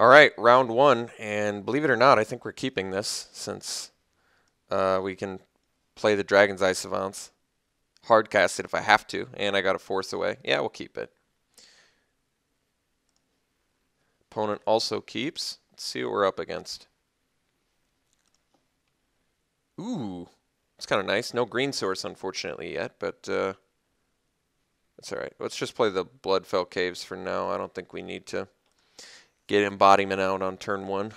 All right, round one, and believe it or not, I think we're keeping this since we can play the Dragon's Eye Savants. Hardcast it if I have to, and I got a force away. Yeah, we'll keep it. Opponent also keeps. Let's see what we're up against. Ooh, it's kind of nice. No green source, unfortunately, yet, but that's all right. Let's just play the Bloodfell Caves for now. I don't think we need to get Embodiment out on turn one.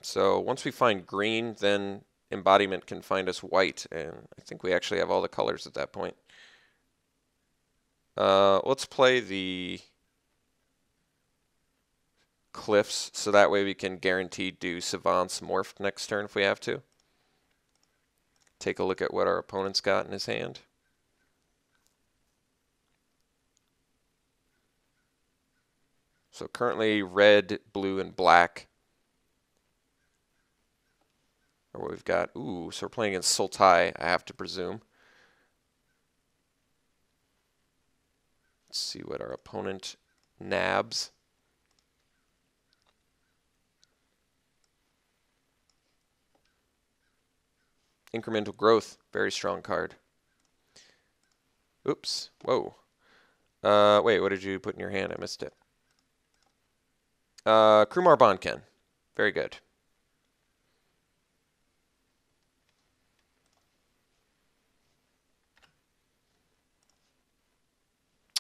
So once we find green, then Embodiment can find us white, and I think we actually have all the colors at that point. Let's play the Cliffs, so that way we can guarantee do Savant's Morph next turn if we have to. Take a look at what our opponent's got in his hand. So currently red, blue, and black are what we've got. Ooh, so we're playing against Sultai, I have to presume. Let's see what our opponent nabs. Incremental Growth, very strong card. Oops, whoa. Wait, what did you put in your hand? I missed it. Krumar Bonken, very good.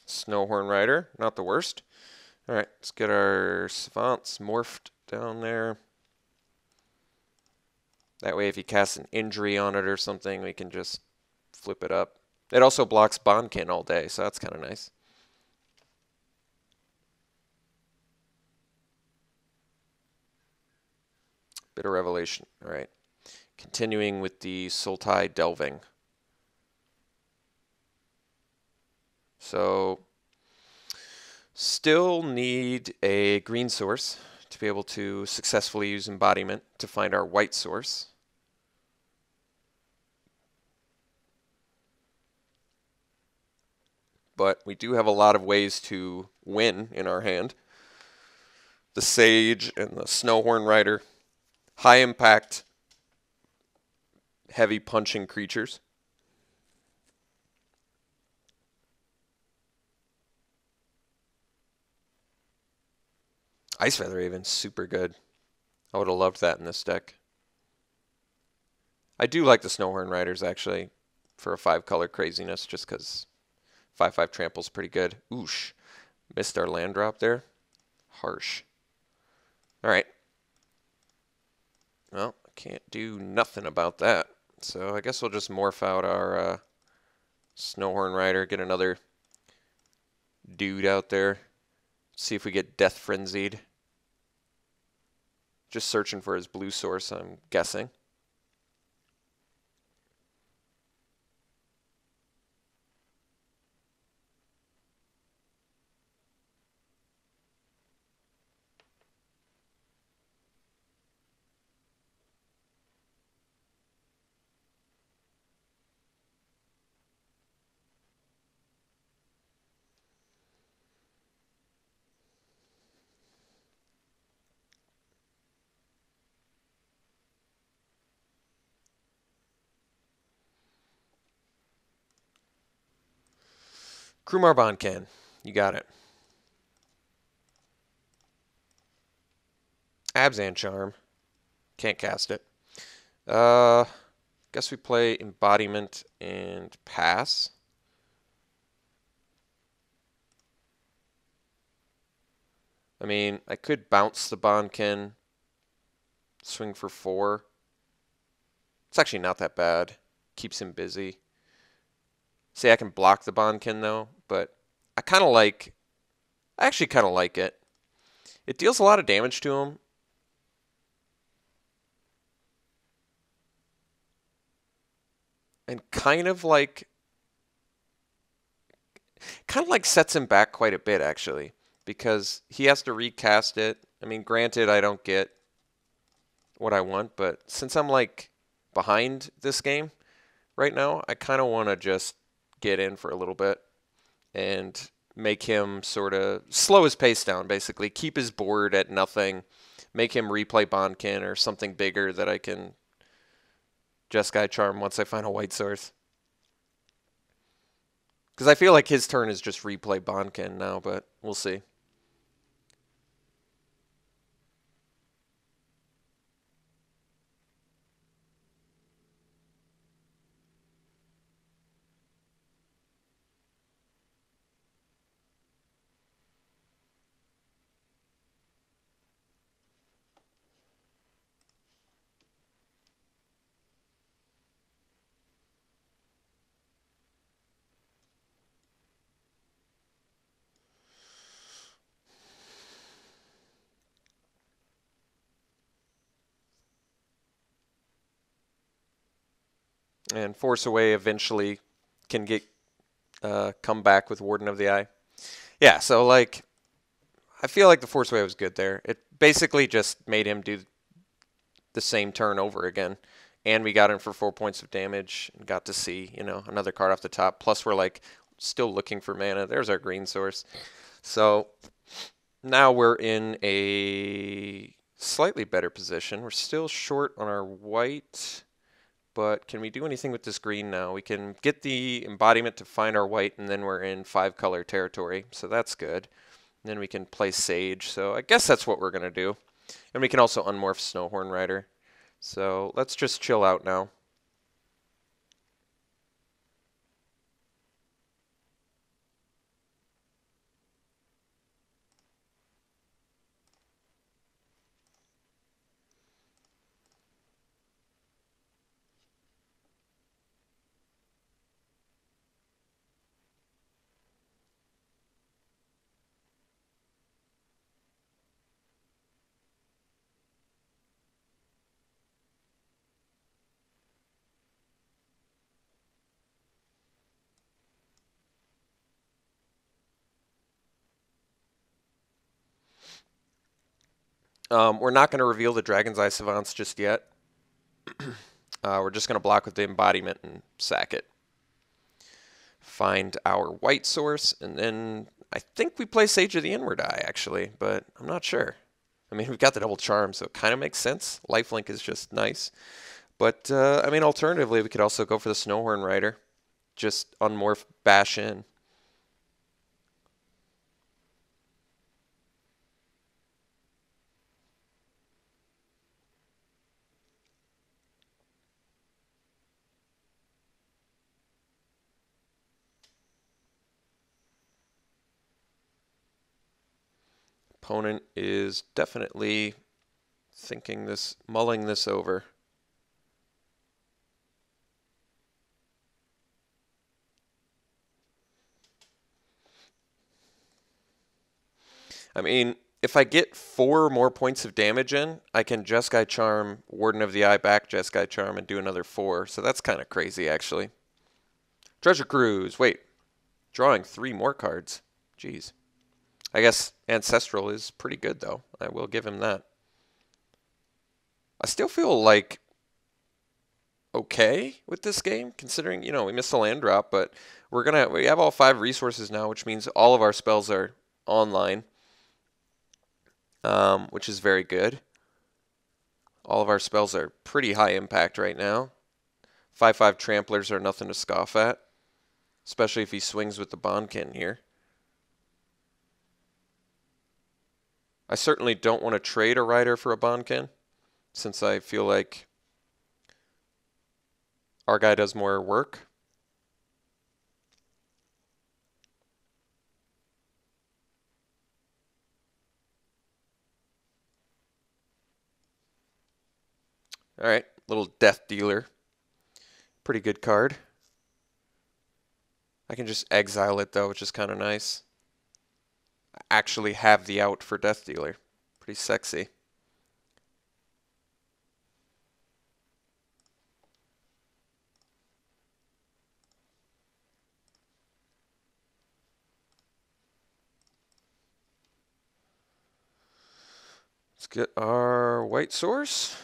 Snowhorn Rider, not the worst. All right, let's get our Savants morphed down there. That way if he casts an injury on it or something, we can just flip it up. It also blocks Bonkin all day, so that's kind of nice. Bitter Revelation. All right. Continuing with the Sultai Delving. So still need a green source to be able to successfully use Embodiment to find our white source. But we do have a lot of ways to win in our hand. The Sage and the Snowhorn Rider. High impact, heavy punching creatures. Ice Feather Raven, super good. I would have loved that in this deck. I do like the Snowhorn Riders, actually, for a 5-color craziness, just because 5/5 trample's pretty good. Oosh. Missed our land drop there. Harsh. All right. Well, I can't do nothing about that. So I guess we'll just morph out our Snowhorn Rider, get another dude out there. See if we get Death Frenzied. Just searching for his blue source, I'm guessing. Krumar Bonken, you got it. Abzan Charm, can't cast it. Guess we play Embodiment and pass. I mean, I could bounce the Bonken, swing for 4. It's actually not that bad. Keeps him busy. See, I can block the Bonken though, but I actually kind of like it. It deals a lot of damage to him. And kind of like sets him back quite a bit, actually, because he has to recast it. I mean, granted, I don't get what I want, but since I'm like behind this game right now, I kind of want to just get in for a little bit and make him sort of slow his pace down, basically. Keep his board at nothing. Make him replay Bonkin or something bigger that I can Jeskai Charm once I find a white source. Because I feel like his turn is just replay Bonkin now, but we'll see. And Force Away eventually can get come back with Warden of the Eye. Yeah, so like I feel like the Force Away was good there. It basically just made him do the same turn over again. And we got him for 4 points of damage and got to see, you know, another card off the top. Plus we're like still looking for mana. There's our green source. So now we're in a slightly better position. We're still short on our white, but can we do anything with this green now? We can get the embodiment to find our white, and then we're in 5-color territory. So that's good. And then we can play Sage. So I guess that's what we're going to do. And we can also unmorph Snowhorn Rider. So let's just chill out now. We're not going to reveal the Dragon's Eye Savants just yet. We're just going to block with the embodiment and sack it. Find our white source, and then I think we play Sage of the Inward Eye, actually, but I'm not sure. I mean, we've got the double charm, so it kind of makes sense. Lifelink is just nice. But, I mean, alternatively, we could also go for the Snowhorn Rider. Just unmorph, bash in. Opponent is definitely mulling this over. I mean, if I get 4 more points of damage in, I can Jeskai Charm, Warden of the Eye back Jeskai Charm, and do another 4. So that's kind of crazy, actually. Treasure Cruise. Wait. Drawing 3 more cards. Jeez. I guess Ancestral is pretty good, though. I will give him that. I still feel like okay with this game, considering, you know, we missed a land drop, but we have all 5 resources now, which means all of our spells are online, which is very good. All of our spells are pretty high impact right now. 5/5 Tramplers are nothing to scoff at, especially if he swings with the Bonkin here. I certainly don't want to trade a Rider for a Bonkin, since I feel like our guy does more work. All right, little Death Dealer. Pretty good card. I can just exile it, though, which is kind of nice. I actually have the out for Death Dealer. Pretty sexy. Let's get our white source.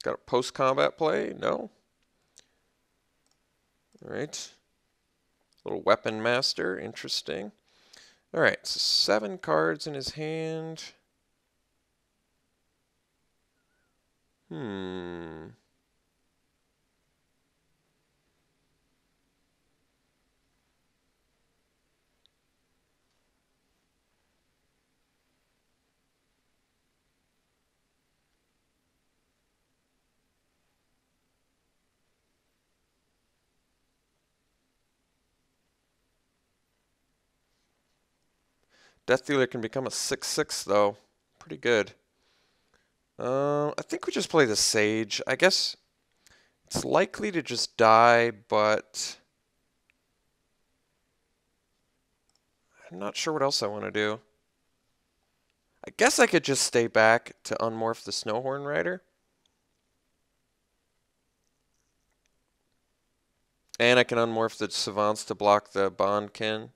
Got a post-combat play? No? Alright. Little weapon master. Interesting. Alright, so 7 cards in his hand. Death Dealer can become a 6/6 though. Pretty good. I think we just play the Sage. I guess it's likely to just die, but I'm not sure what else I want to do. I guess I could just stay back to unmorph the Snowhorn Rider. And I can unmorph the Savants to block the Bondkin.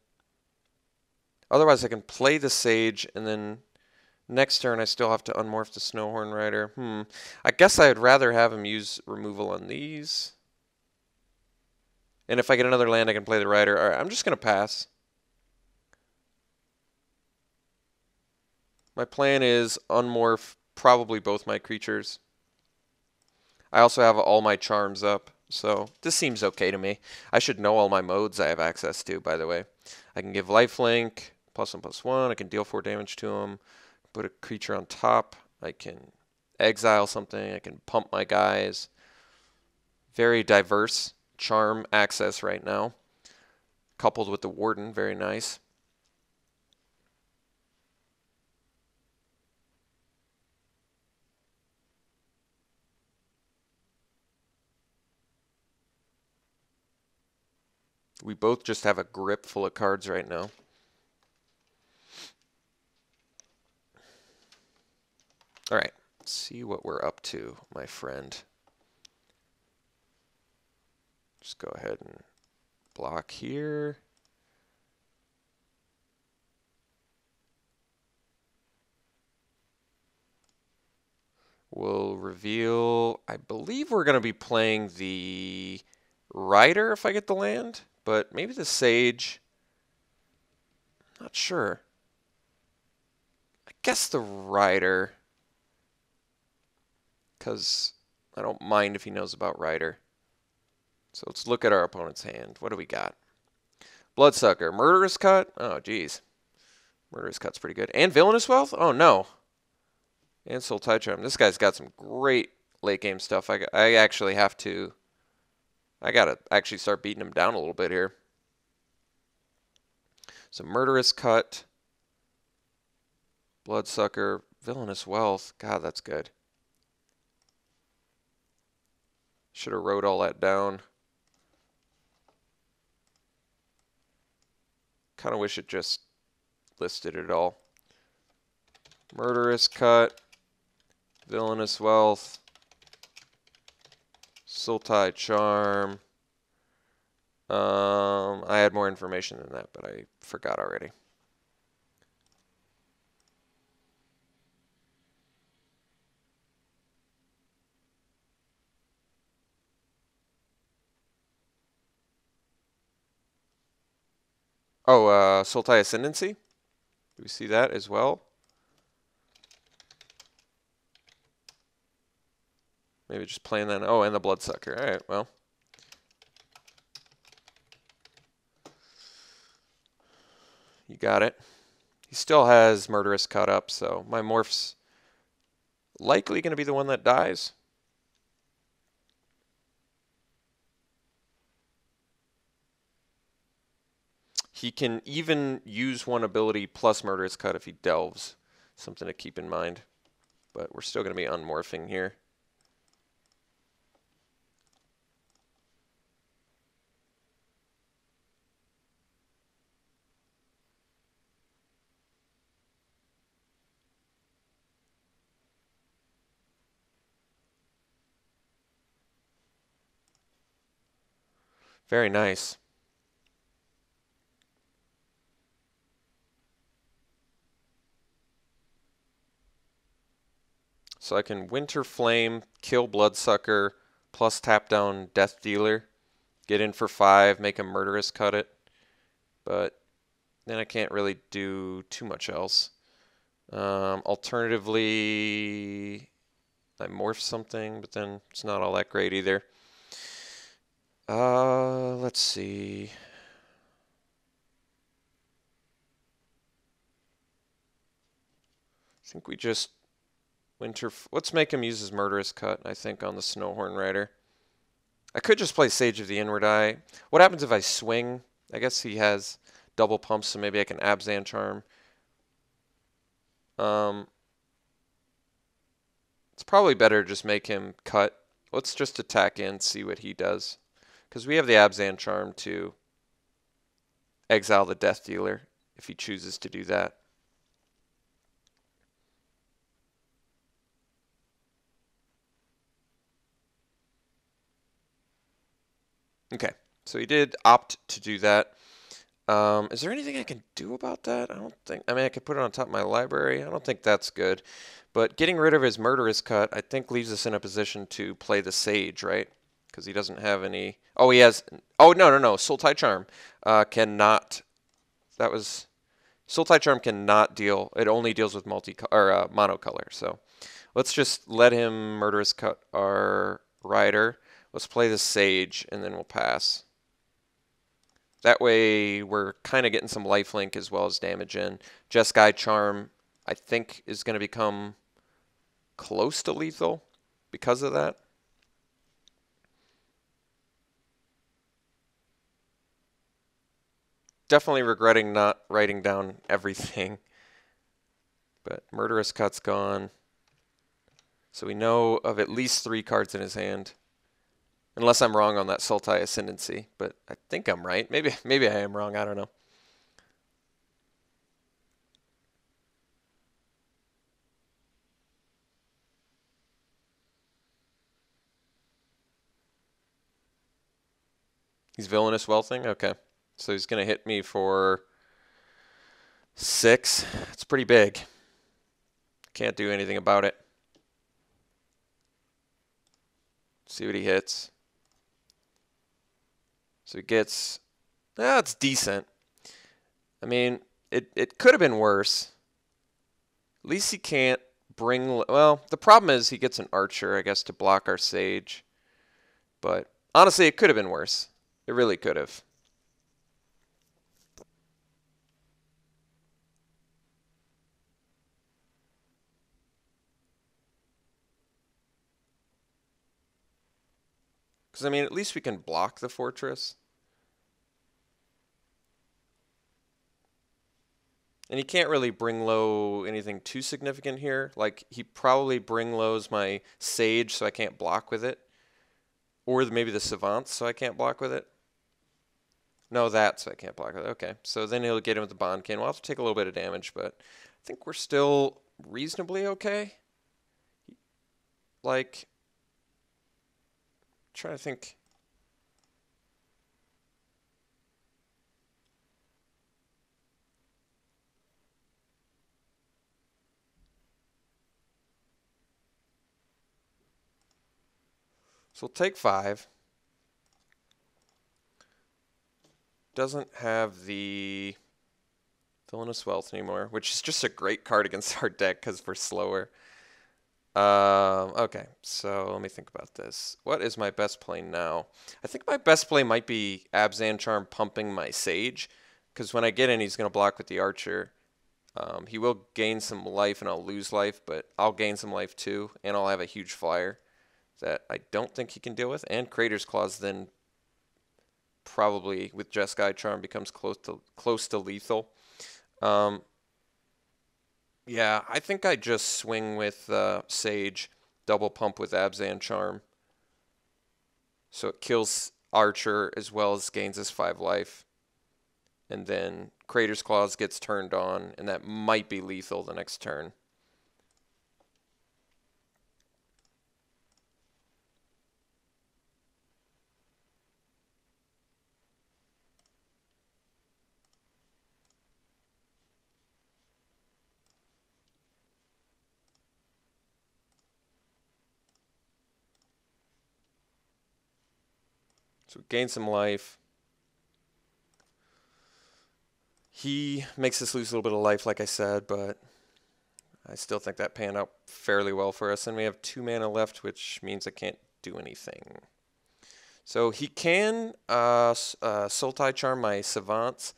Otherwise, I can play the Sage, and then next turn I still have to unmorph the Snowhorn Rider. I guess I'd rather have him use removal on these. And if I get another land, I can play the Rider. Alright, I'm just going to pass. My plan is unmorph probably both my creatures. I also have all my charms up, so this seems okay to me. I should know all my modes I have access to, by the way. I can give lifelink, +1/+1. I can deal 4 damage to him. Put a creature on top. I can exile something. I can pump my guys. Very diverse charm access right now. Coupled with the Warden, very nice. We both just have a grip full of cards right now. All right, let's see what we're up to, my friend. Just go ahead and block here. We'll reveal, I believe we're going to be playing the Rider if I get the land, but maybe the Sage. Not sure. I guess the Rider, because I don't mind if he knows about Rider. So let's look at our opponent's hand. What do we got? Bloodsucker. Murderous Cut? Oh, geez. Murderous Cut's pretty good. And Villainous Wealth? Oh, no. And Soul Tide Charm. This guy's got some great late game stuff. I actually have to... I gotta actually start beating him down a little bit here. So Murderous Cut, Bloodsucker, Villainous Wealth. God, that's good. Should have wrote all that down. Kind of wish it just listed it all. Murderous Cut, Villainous Wealth, Soul Tide Charm. I had more information than that, but I forgot already. Oh, Soul Tide Ascendancy? Do we see that as well? Maybe just playing that. Oh, and the Bloodsucker. All right, well. You got it. He still has Murderous Cut up, so my Morph's likely going to be the one that dies. He can even use one ability plus Murderous Cut if he delves. Something to keep in mind. But we're still going to be unmorphing here. Very nice. So I can Winter Flame, kill Bloodsucker, plus tap down Death Dealer, get in for 5, make a Murderous Cut it. But then I can't really do too much else. Alternatively, I morph something, but then it's not all that great either. Let's see. I think we just let's make him use his Murderous Cut, I think, on the Snowhorn Rider. I could just play Sage of the Inward Eye. What happens if I swing? I guess he has double pumps, so maybe I can Abzan Charm. It's probably better to just make him cut. Let's just attack in, see what he does. Because we have the Abzan Charm to exile the Death Dealer if he chooses to do that. Okay, so he did opt to do that. Is there anything I can do about that? I don't think. I mean, I could put it on top of my library. I don't think that's good. But getting rid of his Murderous Cut, I think, leaves us in a position to play the Sage, right? Because he doesn't have any. Oh, he has. Oh, no. Sultai Charm cannot. That was. Sultai Charm cannot deal. It only deals with monocolor. So let's just let him Murderous Cut our Rider. Let's play the Sage, and then we'll pass. That way, we're kind of getting some lifelink as well as damage in. Jeskai Charm, I think, is going to become close to lethal because of that. Definitely regretting not writing down everything. But Murderous Cut's gone. So we know of at least 3 cards in his hand. Unless I'm wrong on that Sultai Ascendancy, but I think I'm right. Maybe I am wrong. I don't know. He's Villainous Wealthing? Okay. So he's going to hit me for 6. It's pretty big. Can't do anything about it. See what he hits. So he gets... it's decent. I mean, it could have been worse. At least he can't bring... Well, the problem is he gets an Archer, I guess, to block our Sage. But honestly, it could have been worse. It really could have. Because, I mean, at least we can block the Fortress. And he can't really bring low anything too significant here. Like, he probably bring lows my Sage so I can't block with it. Or maybe the Savant so I can't block with it. No, that so I can't block with it. Okay, so then he'll get him with the Bondkin. We'll have to take a little bit of damage, but I think we're still reasonably okay. Like, trying to think. So we'll take 5. Doesn't have the Villainous Wealth anymore, which is just a great card against our deck because we're slower. Okay, so let me think about this. What is my best play now? I think my best play might be Abzan Charm pumping my Sage, because when I get in, he's going to block with the Archer. He will gain some life and I'll lose life, but I'll gain some life too, and I'll have a huge flyer that I don't think he can deal with. And Crater's Claws then probably with Jeskai Charm becomes close to lethal. Yeah, I think I just swing with Sage, double pump with Abzan Charm. So it kills Archer as well as gains his 5 life. And then Crater's Claws gets turned on, and that might be lethal the next turn. So we gain some life. He makes us lose a little bit of life, like I said, but I still think that panned out fairly well for us. And we have 2 mana left, which means I can't do anything. So he can Sultai Charm my Savants,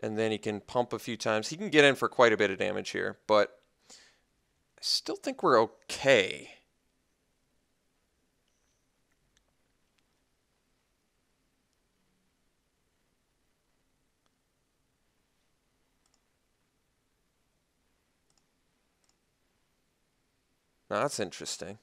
and then he can pump a few times. He can get in for quite a bit of damage here, but I still think we're okay. Now that's interesting.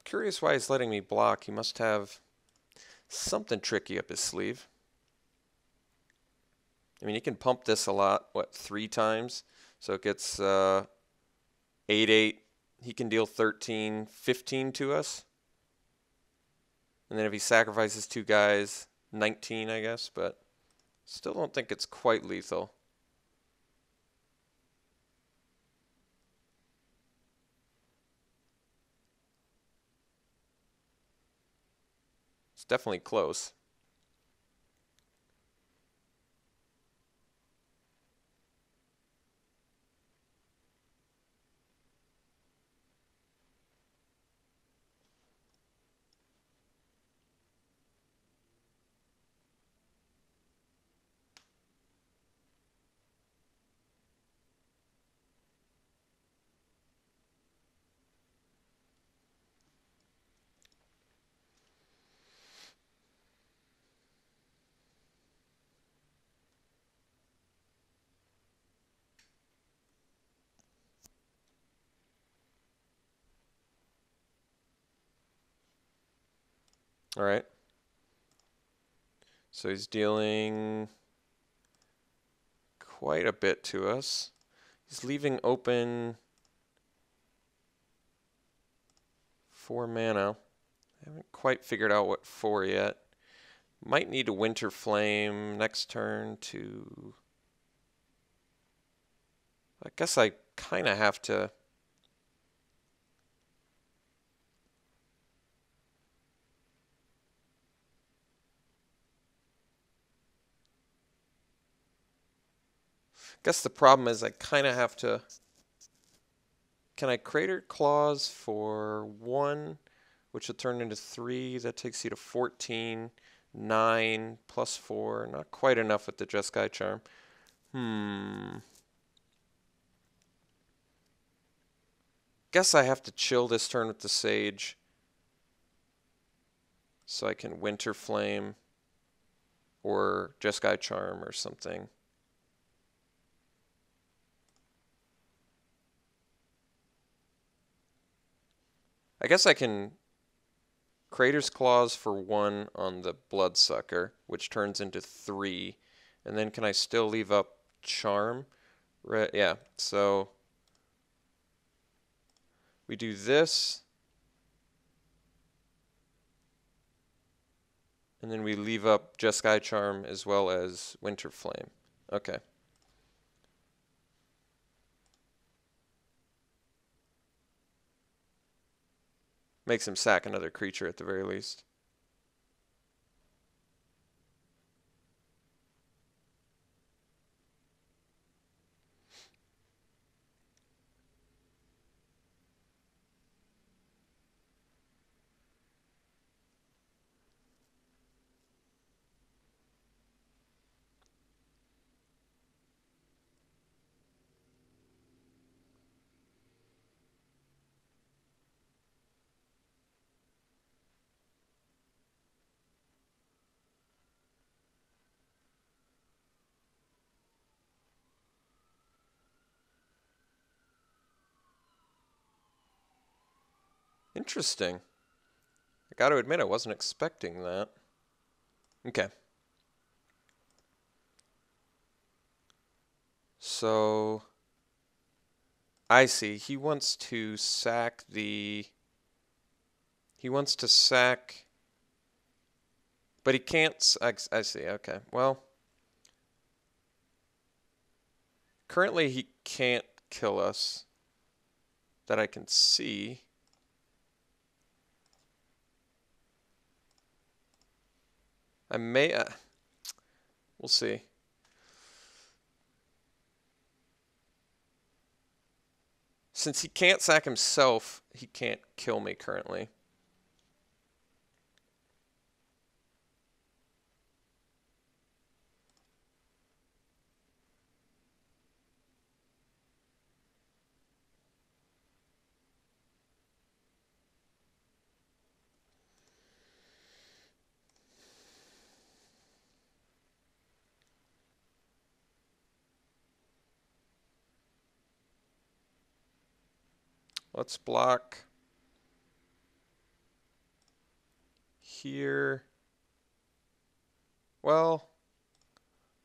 Curious why he's letting me block. He must have something tricky up his sleeve. I mean, he can pump this a lot, 3 times? So it gets 8/8. He can deal 13, 15 to us. And then if he sacrifices 2 guys, 19, I guess, but still don't think it's quite lethal. It's definitely close. All right. So he's dealing quite a bit to us. He's leaving open 4 mana. I haven't quite figured out what for yet. Might need a Winter Flame next turn to... I guess I kind of have to... guess the problem is I kind of have to... Can I Crater Claws for 1, which will turn into 3? That takes you to 14. 9 plus 4. Not quite enough with the Jeskai Charm. Guess I have to chill this turn with the Sage so I can Winter Flame or Jeskai Charm or something. I guess I can Crater's Claws for 1 on the Bloodsucker, which turns into 3. And then can I still leave up Charm? Right, yeah, so we do this. And then we leave up Jeskai Charm as well as Winter Flame. Okay. Makes him sack another creature at the very least. Interesting. I got to admit, I wasn't expecting that. Okay. So I see. He wants to sack the... He wants to sack... But he can't... I see. Okay. Well, currently he can't kill us that I can see. I may... we'll see. Since he can't sack himself, he can't kill me currently. Let's block here. Well,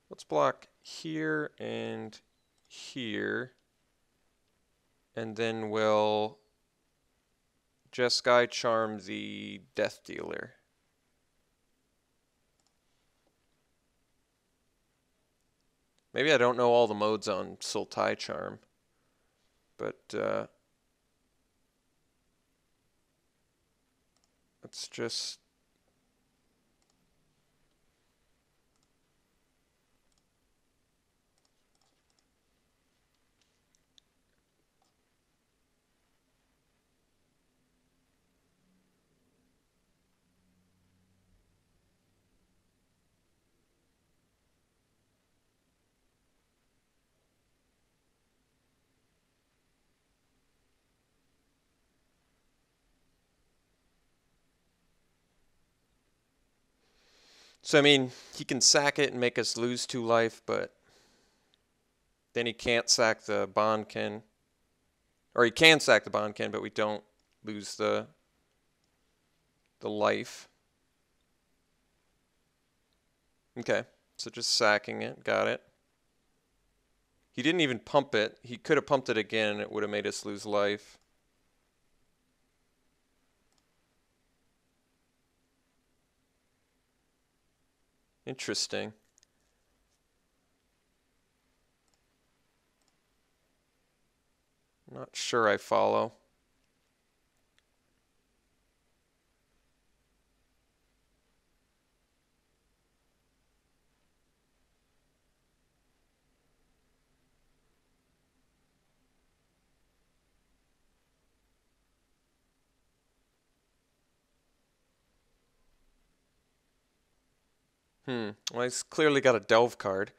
let's block here and here. And then we'll Jeskai charm the Death Dealer. Maybe I don't know all the modes on Sultai Charm, but let's just... So, I mean, he can sack it and make us lose 2 life, but then he can't sack the Bonkin. Or he can sack the Bonkin, but we don't lose the life. Okay, so just sacking it. Got it. He didn't even pump it. He could have pumped it again and it would have made us lose life. Interesting. Not sure I follow. Well, he's clearly got a Delve card,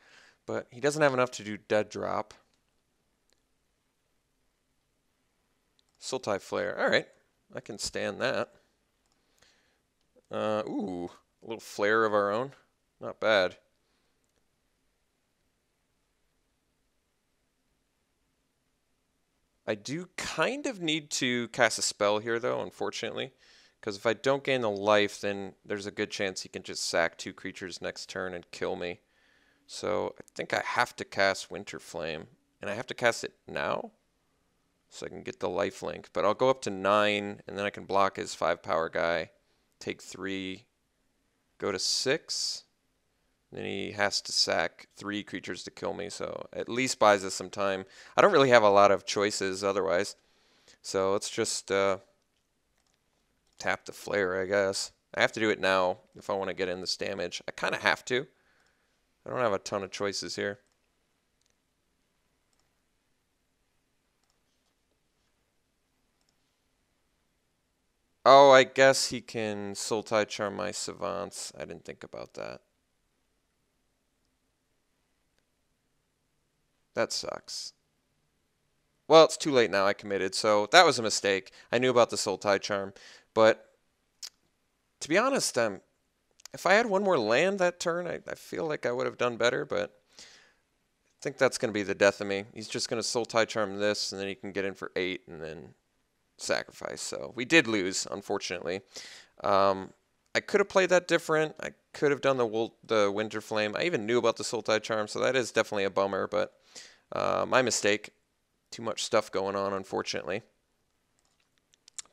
but he doesn't have enough to do Dead Drop. Sultai Flare. All right, I can stand that. Ooh, a little flare of our own. Not bad. I do kind of need to cast a spell here, though, unfortunately. Because if I don't gain the life, then there's a good chance he can just sack 2 creatures next turn and kill me. So I think I have to cast Winter Flame. And I have to cast it now? So I can get the life link. But I'll go up to 9, and then I can block his 5 power guy. Take 3, go to 6. Then he has to sack 3 creatures to kill me, so at least buys us some time. I don't really have a lot of choices otherwise. So let's just tap the flare, I guess. I have to do it now if I want to get in this damage. I kind of have to. I don't have a ton of choices here. Oh, I guess he can Sultai Charm my Savants. I didn't think about that. That sucks. Well, it's too late now. I committed, so that was a mistake. I knew about the Sultai Charm, but to be honest, if I had one more land that turn, I feel like I would have done better, but I think that's going to be the death of me. He's just going to Sultai Charm this, and then he can get in for 8, and then sacrifice. So we did lose, unfortunately. I could have played that different. I could have done the Winter Flame. I even knew about the Sultai Charm, so that is definitely a bummer, but my mistake. Too much stuff going on, unfortunately.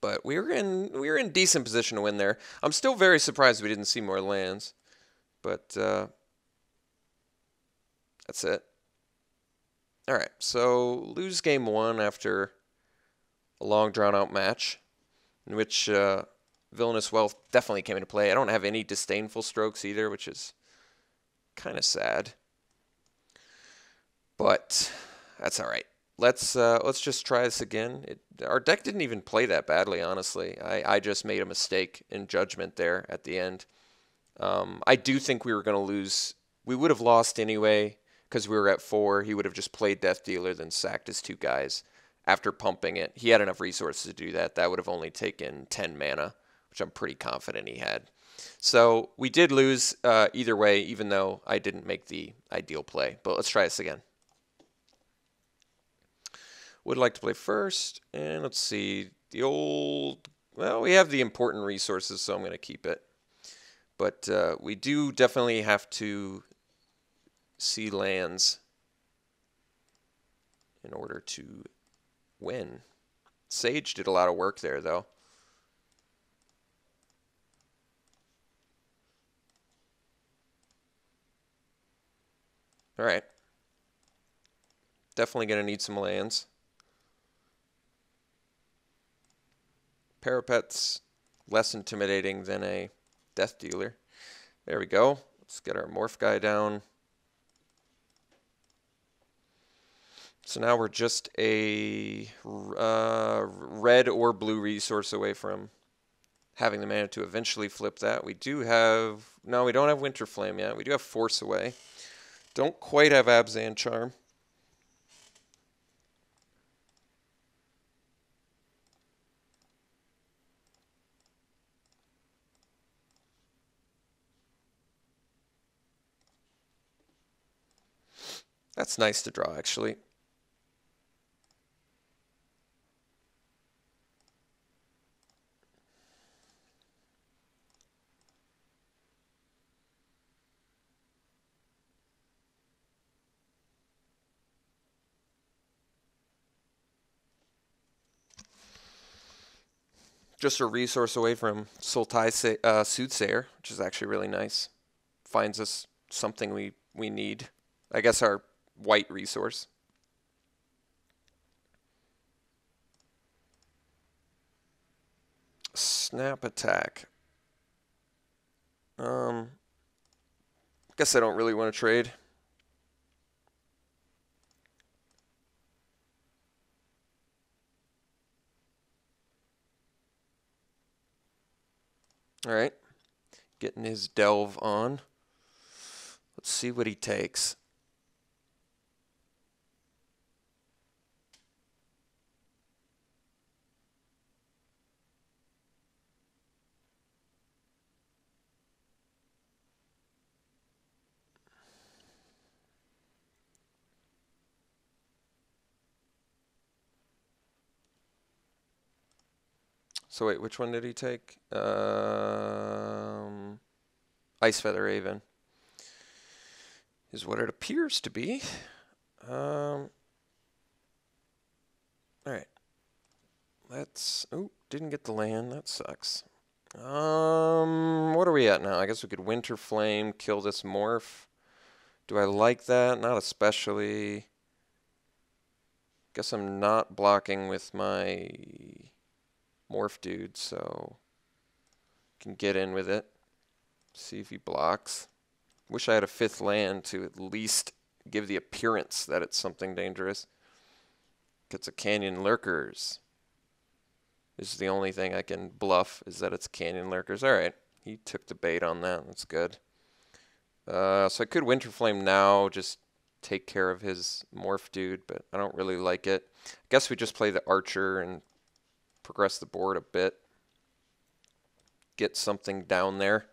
But we were in decent position to win there. I'm still very surprised we didn't see more lands, but that's it. All right, so lose game one after a long drawn out match in which Villainous Wealth definitely came into play. I don't have any disdainful strokes either, which is kind of sad, but that's all right. Let's just try this again. Our deck didn't even play that badly, honestly. I just made a mistake in judgment there at the end. I do think we were going to lose. We would have lost anyway because we were at 4. He would have just played Death Dealer, then sacked his 2 guys after pumping it. He had enough resources to do that. That would have only taken 10 mana, which I'm pretty confident he had. So we did lose either way, even though I didn't make the ideal play. But let's try this again. Would like to play first, and let's see. Well, we have the important resources, so I'm going to keep it. But we do definitely have to see lands in order to win. Sage did a lot of work there, though. All right. Definitely going to need some lands. Parapet's less intimidating than a Death Dealer. There we go. Let's get our Morph guy down. So now we're just a red or blue resource away from having the mana to eventually flip that. We do have... No, we don't have Winter Flame yet. We do have Force Away. Don't quite have Abzan Charm. That's nice to draw, actually. Just a resource away from Sultai Soothsayer, which is actually really nice. Finds us something we need. I guess our white resource. Snap Attack. Guess I don't really want to trade. All right. Getting his delve on. Let's see what he takes. So wait, which one did he take? Ice Feather Raven is what it appears to be. All right. Didn't get the land. That sucks. What are we at now? I guess we could Winter Flame, kill this Morph. Do I like that? Not especially. Guess I'm not blocking with my Morph dude, so can get in with it. See if he blocks. Wish I had a 5th land to at least give the appearance that it's something dangerous. Gets a Canyon Lurkers. This is the only thing I can bluff, is that it's Canyon Lurkers. Alright, he took the bait on that. That's good. So I could Winter Flame now, just take care of his Morph dude, but I don't really like it. I guess we just play the Archer and progress the board a bit. Get something down there.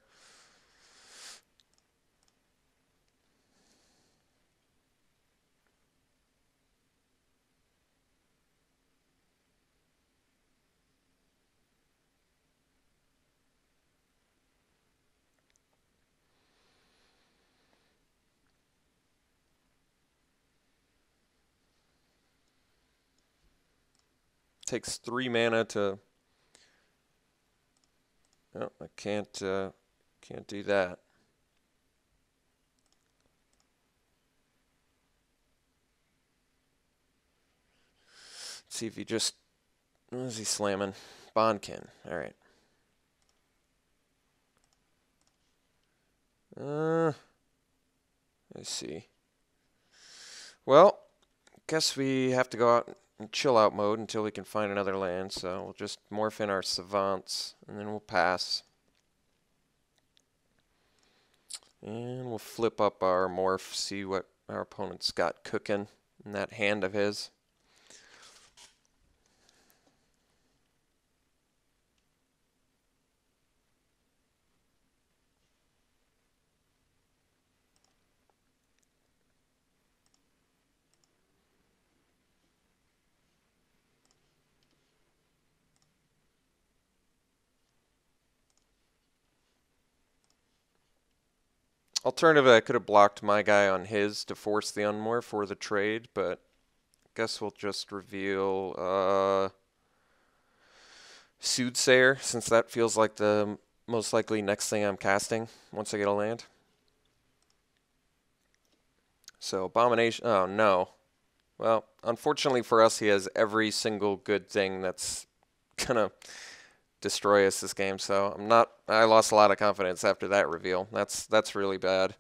Takes 3 mana to... Oh, I can't do that. Let's see if he just... What is he slamming? Bondkin. All right. Let's see. Well, guess we have to go out in chill out mode until we can find another land. So we'll just morph in our savants and then we'll pass. And we'll flip up our morph, see what our opponent's got cooking in that hand of his. Alternatively, I could have blocked my guy on his to force the unmorph for the trade, but I guess we'll just reveal Soothsayer, since that feels like the most likely next thing I'm casting once I get a land. So Abomination, oh no. Well, unfortunately for us, he has every single good thing that's gonna destroy us this game, so I lost a lot of confidence after that reveal. That's really bad.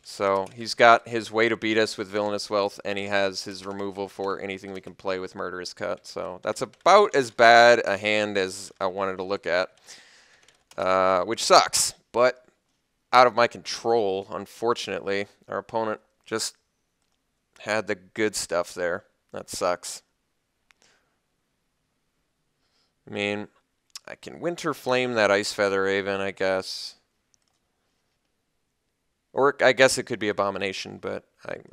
So he's got his way to beat us with Villainous Wealth, and he has his removal for anything we can play with Murderous Cut. So that's about as bad a hand as I wanted to look at, which sucks, but out of my control, unfortunately. Our opponent just had the good stuff there. That sucks. I mean, I can Winter Flame that Ice Feather Raven, I guess. Or I guess it could be Abomination, but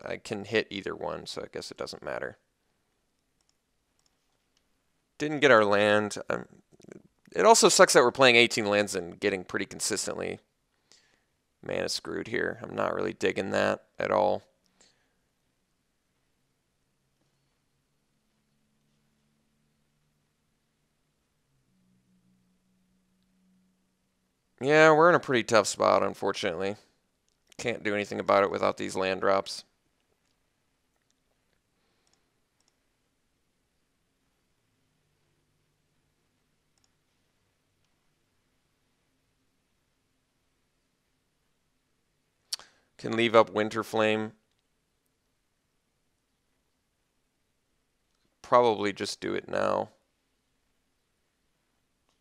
I can hit either one, so I guess it doesn't matter. Didn't get our land. It also sucks that we're playing 18 lands and getting pretty consistently mana screwed here. I'm not really digging that at all. Yeah, we're in a pretty tough spot, unfortunately. Can't do anything about it without these land drops. Can leave up Winter Flame. Probably just do it now.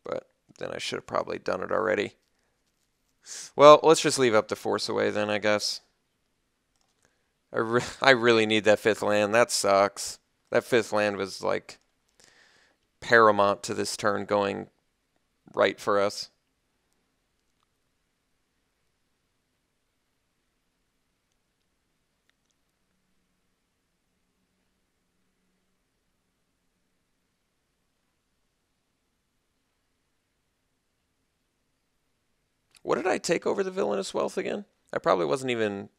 But then I should have probably done it already. Well, let's just leave up the Force Away then, I guess. I really need that 5th land. That sucks. That 5th land was like paramount to this turn going right for us. What did I take over the Villainous Wealth again? I probably wasn't even...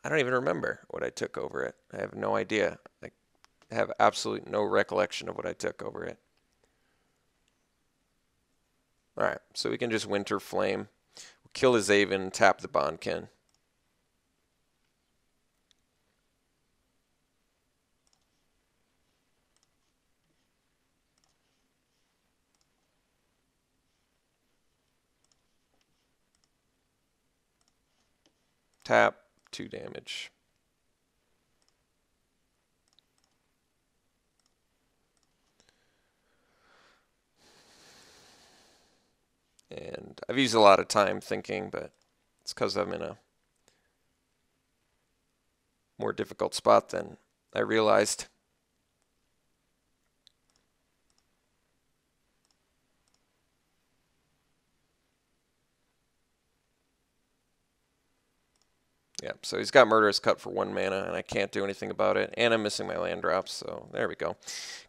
I don't even remember what I took over it. I have no idea. I have absolutely no recollection of what I took over it. Alright, so we can just Winter Flame. We'll kill his Aven, tap the Bondkin. Tap, 2 damage. And I've used a lot of time thinking, but it's because I'm in a more difficult spot than I realized. Yeah, so he's got Murderous Cut for 1 mana, and I can't do anything about it. And I'm missing my land drops, so there we go.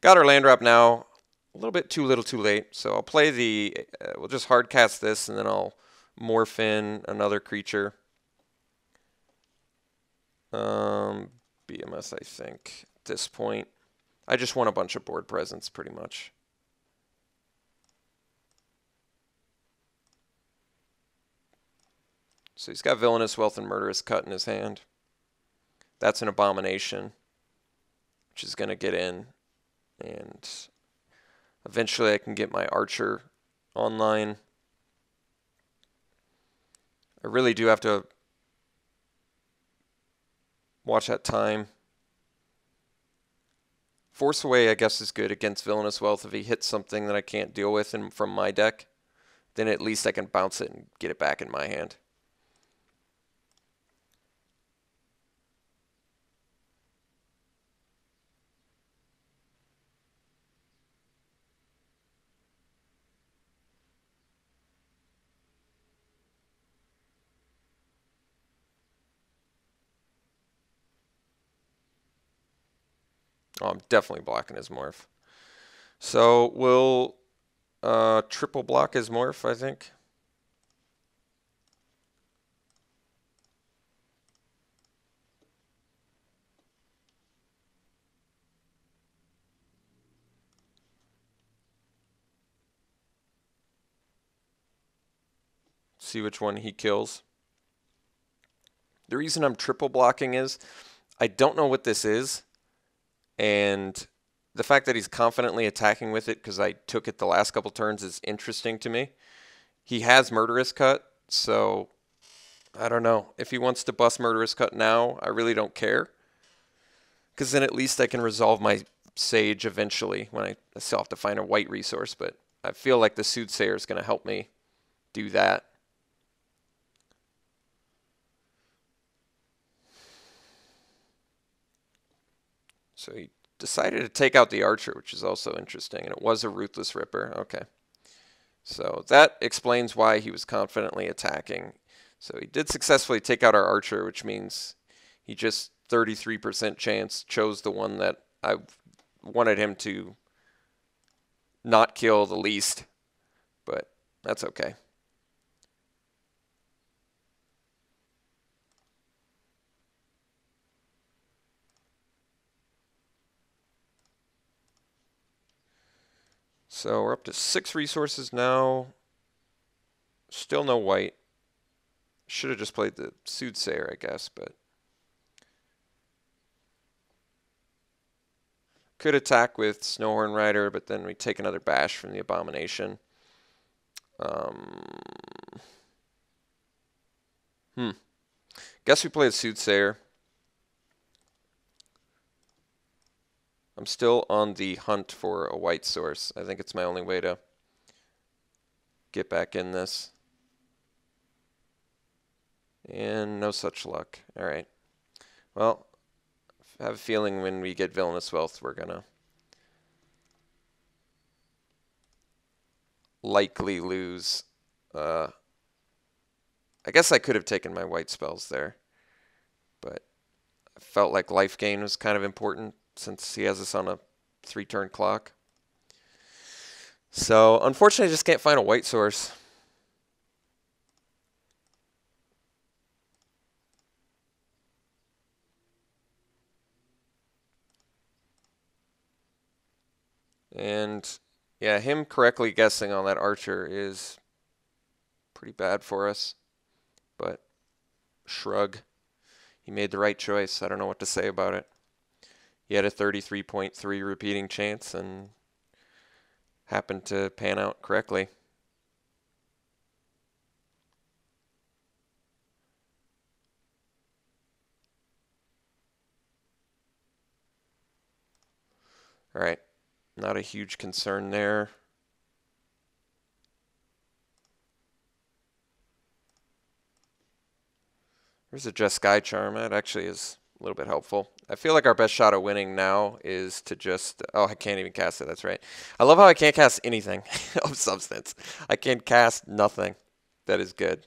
Got our land drop now. A little bit too little too late. So I'll play the... we'll just hard cast this, and then I'll morph in another creature. BMS, I think, at this point. I just want a bunch of board presence, pretty much. So he's got Villainous Wealth and Murderous Cut in his hand. That's an Abomination, which is going to get in. And eventually I can get my Archer online. I really do have to watch that time. Force Away, I guess, is good against Villainous Wealth. If he hits something that I can't deal with from my deck, then at least I can bounce it and get it back in my hand. Oh, I'm definitely blocking his morph. So we'll triple block his morph, I think. See which one he kills. The reason I'm triple blocking is I don't know what this is, and the fact that he's confidently attacking with it because I took it the last couple turns is interesting to me. He has Murderous Cut, so I don't know. If he wants to bust Murderous Cut now, I really don't care, because then at least I can resolve my Sage eventually when I still have to find a white resource, but I feel like the Soothsayer is going to help me do that. So he decided to take out the Archer, which is also interesting, and it was a Ruthless Ripper. Okay. So that explains why he was confidently attacking. So he did successfully take out our Archer, which means he just 33% chance chose the one that I wanted him to not kill the least, but that's okay. So we're up to 6 resources now. Still no white. Should have just played the Soothsayer, I guess, but could attack with Snowhorn Rider, but then we take another bash from the Abomination. Guess we play the Soothsayer. I'm still on the hunt for a white source. I think it's my only way to get back in this. And no such luck. All right. Well, I have a feeling when we get Villainous Wealth, we're going to likely lose. I guess I could have taken my white spells there, but I felt like life gain was kind of important since he has us on a 3-turn clock. So unfortunately, I just can't find a white source. And yeah, him correctly guessing on that Archer is pretty bad for us, but shrug. He made the right choice. I don't know what to say about it. He had a 33.3 repeating chance and happened to pan out correctly. All right, not a huge concern there. There's a Just Sky Charm. That actually is a little bit helpful. I feel like our best shot at winning now is to just... Oh, I can't even cast it. That's right. I love how I can't cast anything of substance. I can cast nothing that is good.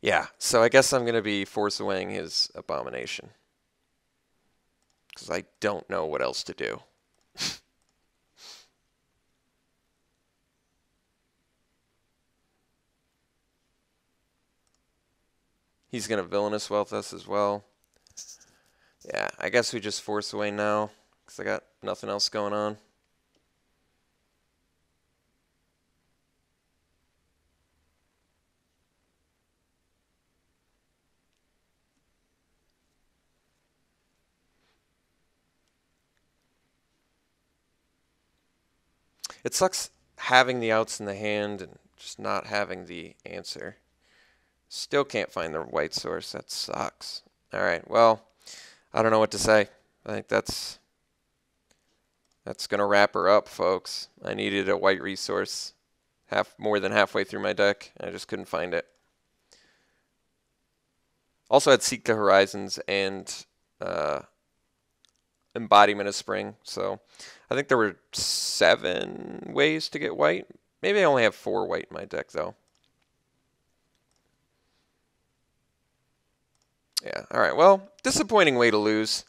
Yeah, so I guess I'm going to be force awaying his Abomination, because I don't know what else to do. He's going to Villainous Wealth us as well. Yeah, I guess we just force away now. because I got nothing else going on. It sucks having the outs in the hand and just not having the answer. Still can't find the white source. That sucks. All right, well, I don't know what to say. I think that's going to wrap her up, folks. I needed a white resource more than halfway through my deck, and I just couldn't find it. Also had Seek the Horizons and Embodiment of Spring, so I think there were 7 ways to get white. Maybe I only have 4 white in my deck, though. Yeah, all right, well, disappointing way to lose.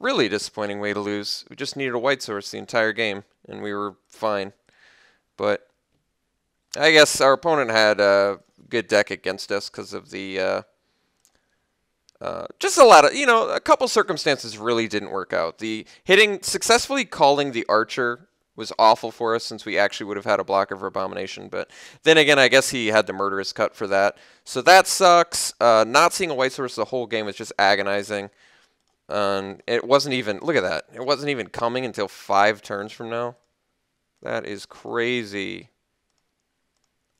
Really disappointing way to lose. We just needed a white source the entire game, and we were fine. But I guess our opponent had a good deck against us because of the just a lot of, a couple circumstances really didn't work out. The successfully calling the Archer was awful for us since we actually would have had a blocker for Abomination. But then again, I guess he had the Murderous Cut for that. So that sucks. Not seeing a white source the whole game was just agonizing. It wasn't even, look at that. It wasn't even coming until 5 turns from now. That is crazy.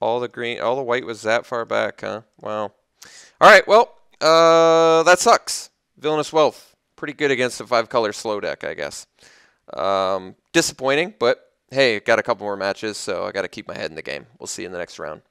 All the white was that far back, huh? Wow. All right, well, that sucks. Villainous Wealth. Pretty good against a 5-color slow deck, I guess. Disappointing, but hey, got a couple more matches, so I got to keep my head in the game. We'll see you in the next round.